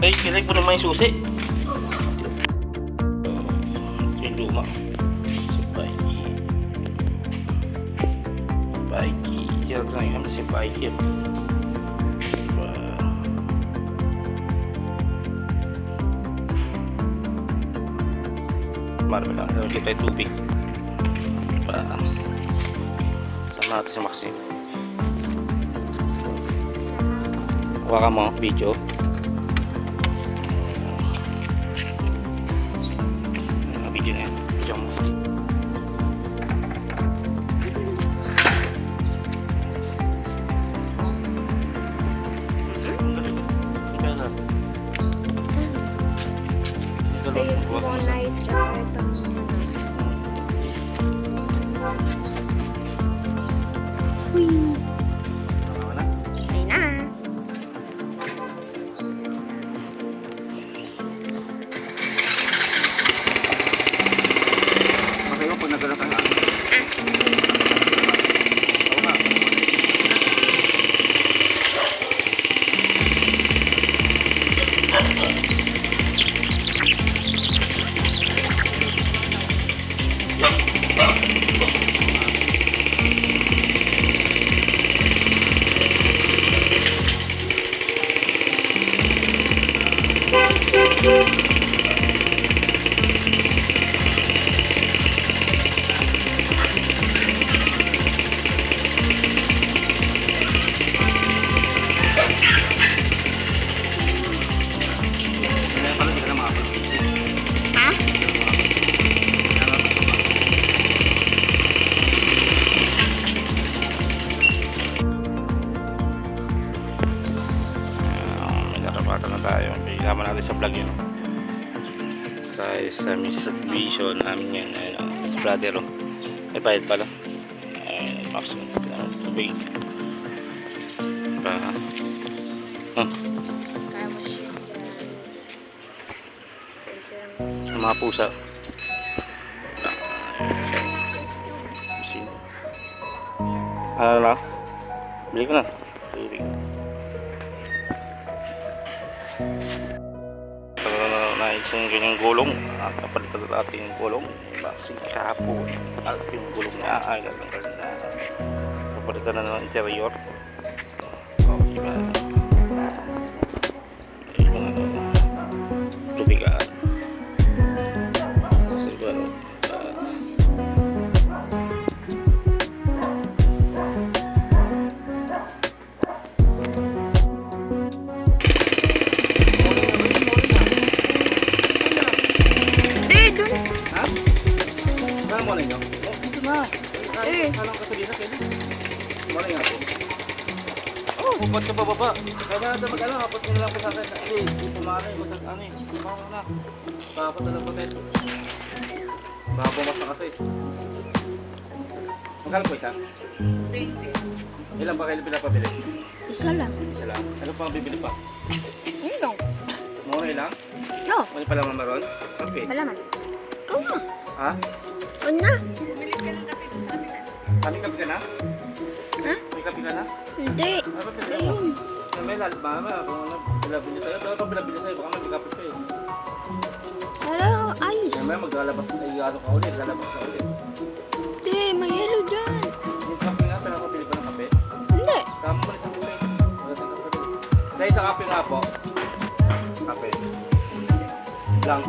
Ay, kilay po naman yung susi. Ito yung luma. Si Pikey. Pikey. Yan lang yung si Pikey. Marami lang. Lagi tayo tubig. Sama natin sa Maxim. Kuha ka mo video. Video na yan. Video mo. Tayo, kailangan natin sa vlog yun sa subdivision namin yan. Ayun, sa brother ay pahit pala maximum tubig pa mga pusa ano na bili ko na tubig. Nais yung ganyang gulong at napalitan natin yung gulong boxing kahapon alam yung gulong niya ay ganda napalitan na ng interior diba yung tubigaan siguro Alang ka sa dina, Kelly. Maray nga po. Upat ka bababa. Kaya na mag-alang, apat mo na lang po sa akin. Kasi, pumaray, matag-ano eh. Pumaray na. Papat na lang po tayo. Baka bumasa kasi. Magkano po isa? 20. Ilan ba kayo pinapabili? Isa lang. Isa lang. Ano pa ang bibili pa? Ano? Mura lang? No. Ano pala mamaron? Kape? Malaman. Ikaw na. Ha? Ano na? Bilis ka ng kape dun sa kanila. Kami kape ka na? Ha? May kape ka na? Hindi. Ano ba pinili mo? May lalbama. Bilabili sa'yo. Pero pag bilabili sa'yo, baka may kapit ka eh. Pero ayos. May maglalabas na i-ano ka ulit. Lalabas ka ulit. Hindi, may yellow dyan. Yung kape nga, pero kapili pa ng kape. Hindi. Tama mo ulit sa kape. Dahil sa kape nga po. Kape. Lang.